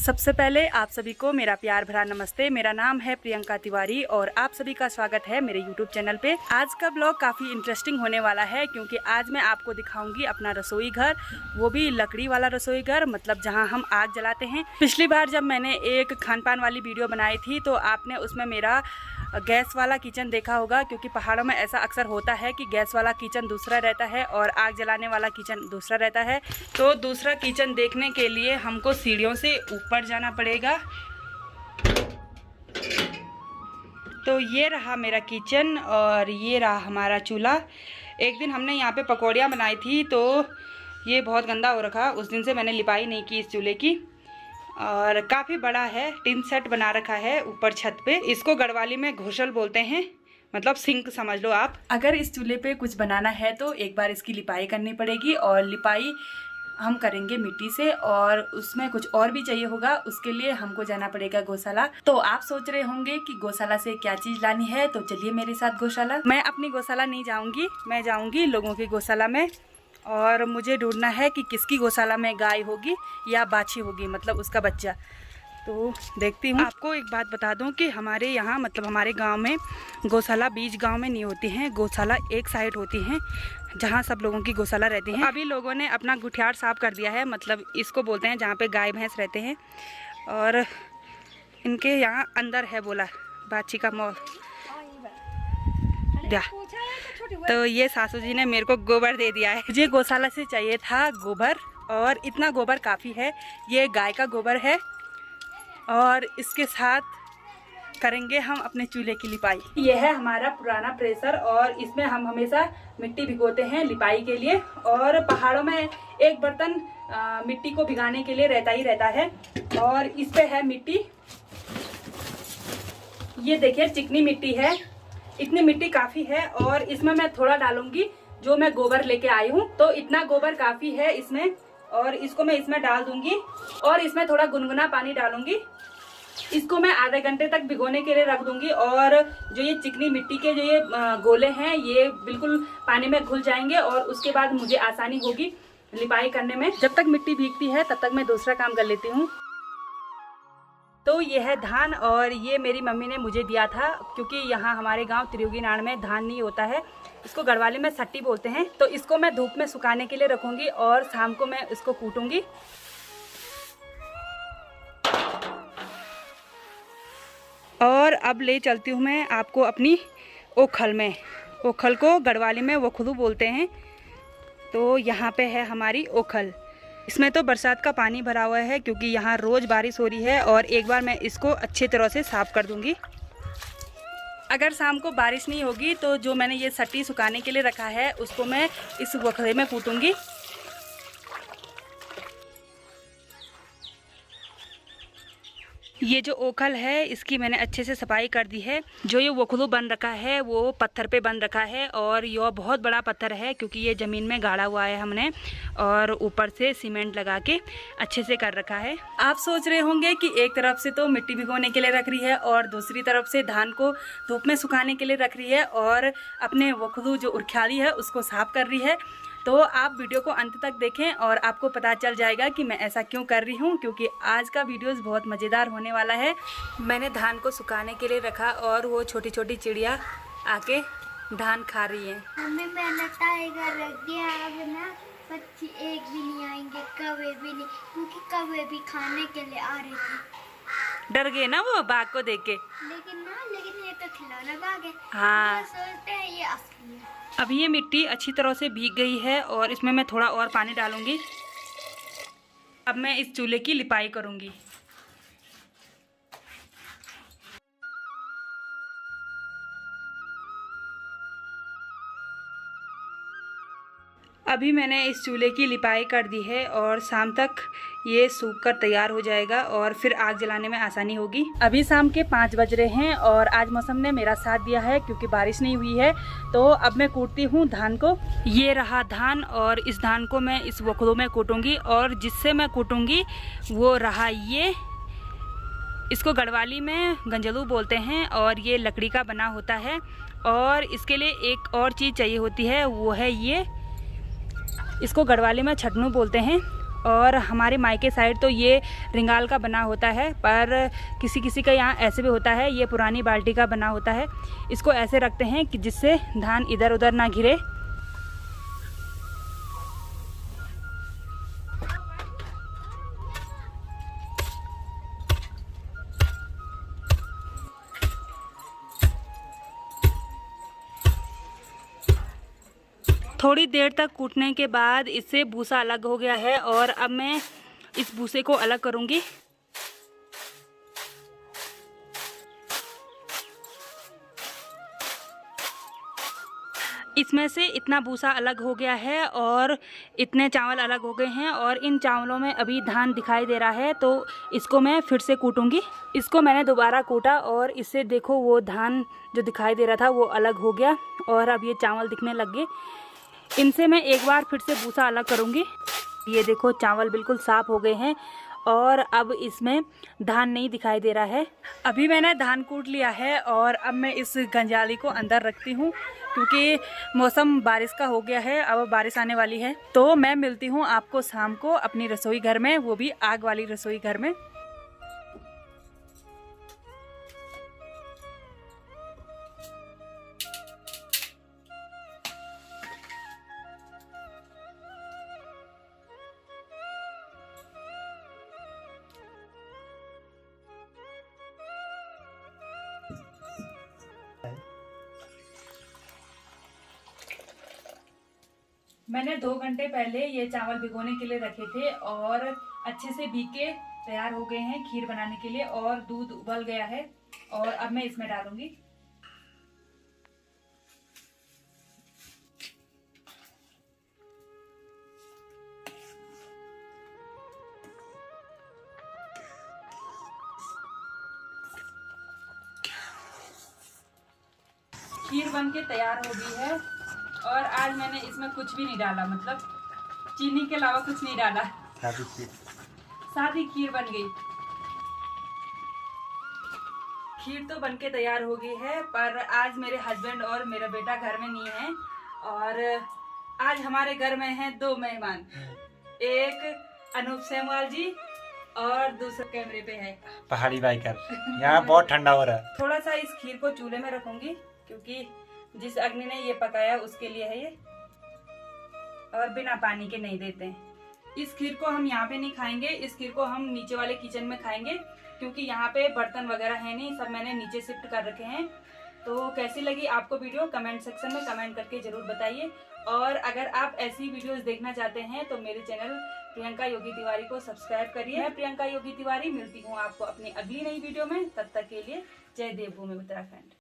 सबसे पहले आप सभी को मेरा प्यार भरा नमस्ते। मेरा नाम है प्रियंका तिवारी और आप सभी का स्वागत है मेरे यूट्यूब चैनल पे। आज का ब्लॉग काफ़ी इंटरेस्टिंग होने वाला है क्योंकि आज मैं आपको दिखाऊंगी अपना रसोई घर, वो भी लकड़ी वाला रसोई घर, मतलब जहां हम आग जलाते हैं। पिछली बार जब मैंने एक खान पान वाली वीडियो बनाई थी तो आपने उसमें मेरा गैस वाला किचन देखा होगा, क्योंकि पहाड़ों में ऐसा अक्सर होता है कि गैस वाला किचन दूसरा रहता है और आग जलाने वाला किचन दूसरा रहता है। तो दूसरा किचन देखने के लिए हमको सीढ़ियों से ऊपर जाना पड़ेगा। तो ये रहा मेरा किचन और ये रहा हमारा चूल्हा। एक दिन हमने यहाँ पे पकौड़ियाँ बनाई थी तो ये बहुत गंदा हो रखा, उस दिन से मैंने लिपाई नहीं की इस चूल्हे की। और काफ़ी बड़ा है, टिन सेट बना रखा है ऊपर छत पे। इसको गढ़वाली में घोषल बोलते हैं, मतलब सिंक समझ लो आप। अगर इस चूल्हे पे कुछ बनाना है तो एक बार इसकी लिपाई करनी पड़ेगी और लिपाई हम करेंगे मिट्टी से, और उसमें कुछ और भी चाहिए होगा। उसके लिए हमको जाना पड़ेगा गौशाला। तो आप सोच रहे होंगे कि गौशाला से क्या चीज लानी है, तो चलिए मेरे साथ गौशाला। मैं अपनी गौशाला नहीं जाऊंगी, मैं जाऊंगी लोगों की गौशाला में, और मुझे ढूंढना है कि किसकी गौशाला में गाय होगी या बाछी होगी, मतलब उसका बच्चा। तो देखती हूँ। आपको एक बात बता दूं कि हमारे यहाँ मतलब हमारे गांव में गौशाला बीच गांव में नहीं होती हैं, गौशाला एक साइड होती हैं जहाँ सब लोगों की गौशाला रहती हैं। अभी लोगों ने अपना गुठियार साफ कर दिया है, मतलब इसको बोलते हैं जहाँ पे गाय भैंस रहते हैं, और इनके यहाँ अंदर है बोला बाछी का मॉल। तो ये सासू जी ने मेरे को गोबर दे दिया है। मुझे गौशाला से चाहिए था गोबर, और इतना गोबर काफ़ी है। ये गाय का गोबर है और इसके साथ करेंगे हम अपने चूल्हे की लिपाई। ये है हमारा पुराना प्रेशर और इसमें हम हमेशा मिट्टी भिगोते हैं लिपाई के लिए। और पहाड़ों में एक बर्तन मिट्टी को भिगाने के लिए रहता ही रहता है, और इस पे है मिट्टी। ये देखिए चिकनी मिट्टी है, इतनी मिट्टी काफी है। और इसमें मैं थोड़ा डालूंगी जो मैं गोबर लेके आई हूँ, तो इतना गोबर काफी है इसमें। और इसको मैं इसमें डाल दूंगी और इसमें थोड़ा गुनगुना पानी डालूंगी। इसको मैं आधे घंटे तक भिगोने के लिए रख दूंगी, और जो ये चिकनी मिट्टी के जो ये गोले हैं ये बिल्कुल पानी में घुल जाएंगे, और उसके बाद मुझे आसानी होगी लिपाई करने में। जब तक मिट्टी भीगती है तब तक मैं दूसरा काम कर लेती हूँ। तो ये है धान, और ये मेरी मम्मी ने मुझे दिया था, क्योंकि यहाँ हमारे गांव त्रियुगी नाड़ में धान नहीं होता है, इसको गढ़वाली में सट्टी बोलते हैं। तो इसको मैं धूप में सुखाने के लिए रखूंगी और शाम को मैं इसको कूटूंगी। और अब ले चलती हूँ मैं आपको अपनी ओखल में। ओखल को गढ़वाली में वखलू बोलते हैं। तो यहाँ पे है हमारी ओखल। इसमें तो बरसात का पानी भरा हुआ है क्योंकि यहाँ रोज़ बारिश हो रही है, और एक बार मैं इसको अच्छी तरह से साफ़ कर दूँगी। अगर शाम को बारिश नहीं होगी तो जो मैंने ये सट्टी सुखाने के लिए रखा है उसको मैं इस वखले में कूटूँगी। ये जो ओखल है इसकी मैंने अच्छे से सफाई कर दी है। जो ये वखलू बन रखा है वो पत्थर पे बन रखा है, और यह बहुत बड़ा पत्थर है क्योंकि ये ज़मीन में गाड़ा हुआ है हमने, और ऊपर से सीमेंट लगा के अच्छे से कर रखा है। आप सोच रहे होंगे कि एक तरफ से तो मिट्टी भिगोने के लिए रख रही है और दूसरी तरफ से धान को धूप में सुखाने के लिए रख रही है, और अपने वखलू जो उरख्याली है उसको साफ कर रही है। तो आप वीडियो को अंत तक देखें और आपको पता चल जाएगा कि मैं ऐसा क्यों कर रही हूँ, क्योंकि आज का वीडियोस बहुत मज़ेदार होने वाला है। मैंने धान को सुखाने के लिए रखा और वो छोटी छोटी चिड़िया आके धान खा रही है। मम्मी मैंने टाइगर रख दिया, अब ना पक्षी एक भी नहीं आएंगे, कौवे भी नहीं, क्योंकि कौवे भी खाने के लिए आ रहे थे। डर गए ना वो बाघ को देख के। लेकिन ये तो खिलौना बाघ है। हाँ, सोचते हैं ये असली है। अभी ये मिट्टी अच्छी तरह से भीग गई है और इसमें मैं थोड़ा और पानी डालूंगी। अब मैं इस चूल्हे की लिपाई करूंगी। अभी मैंने इस चूल्हे की लिपाई कर दी है और शाम तक ये सूख कर तैयार हो जाएगा और फिर आग जलाने में आसानी होगी। अभी शाम के 5 बज रहे हैं और आज मौसम ने मेरा साथ दिया है क्योंकि बारिश नहीं हुई है। तो अब मैं कूटती हूँ धान को। ये रहा धान, और इस धान को मैं इस वखलों में कूटूँगी, और जिससे मैं कूटूँगी वो रहा ये। इसको गढ़वाली में गंजलू बोलते हैं और ये लकड़ी का बना होता है। और इसके लिए एक और चीज़ चाहिए होती है, वो है ये, इसको गढ़वाली में छटनू बोलते हैं। और हमारे मायके साइड तो ये रिंगाल का बना होता है, पर किसी किसी का यहाँ ऐसे भी होता है। ये पुरानी बाल्टी का बना होता है। इसको ऐसे रखते हैं कि जिससे धान इधर उधर ना गिरे। थोड़ी देर तक कूटने के बाद इससे भूसा अलग हो गया है और अब मैं इस भूसे को अलग करूंगी। इसमें से इतना भूसा अलग हो गया है और इतने चावल अलग हो गए हैं और इन चावलों में अभी धान दिखाई दे रहा है, तो इसको मैं फिर से कूटूंगी। इसको मैंने दोबारा कूटा और इससे देखो वो धान जो दिखाई दे रहा था वो अलग हो गया और अब ये चावल दिखने लग गए। इनसे मैं एक बार फिर से भूसा अलग करूंगी। ये देखो चावल बिल्कुल साफ हो गए हैं और अब इसमें धान नहीं दिखाई दे रहा है। अभी मैंने धान कूट लिया है और अब मैं इस गंजाली को अंदर रखती हूँ क्योंकि मौसम बारिश का हो गया है, अब बारिश आने वाली है। तो मैं मिलती हूँ आपको शाम को अपनी रसोई घर में, वो भी आग वाली रसोई घर में। मैंने 2 घंटे पहले ये चावल भिगोने के लिए रखे थे और अच्छे से भीग के तैयार हो गए हैं खीर बनाने के लिए और दूध उबल गया है और अब मैं इसमें डालूंगी। खीर बन के तैयार हो गई है और आज मैंने इसमें कुछ भी नहीं डाला, मतलब चीनी के अलावा कुछ नहीं डाला। सादी खीर बन गई। खीर तो बनके तैयार हो गई है, पर आज मेरे हस्बैंड और मेरा बेटा घर में नहीं है और आज हमारे घर में हैं 2 मेहमान। एक अनूप सेमवाल जी और दूसरा कैमरे पे है पहाड़ी बाइकर। यहाँ बहुत ठंडा हो रहा है। थोड़ा सा इस खीर को चूल्हे में रखूंगी क्योंकि जिस अग्नि ने ये पकाया उसके लिए है ये, और बिना पानी के नहीं देते हैं। इस खीर को हम यहाँ पे नहीं खाएंगे, इस खीर को हम नीचे वाले किचन में खाएंगे क्योंकि यहाँ पे बर्तन वगैरह है नहीं, सब मैंने नीचे शिफ्ट कर रखे हैं। तो कैसी लगी आपको वीडियो कमेंट सेक्शन में कमेंट करके जरूर बताइए। और अगर आप ऐसी वीडियोस देखना चाहते हैं तो मेरे चैनल प्रियंका योगी तिवारी को सब्सक्राइब करिए। मैं प्रियंका योगी तिवारी मिलती हूँ आपको अपनी अगली नई वीडियो में। तब तक के लिए जय देवभूमि उत्तराखंड।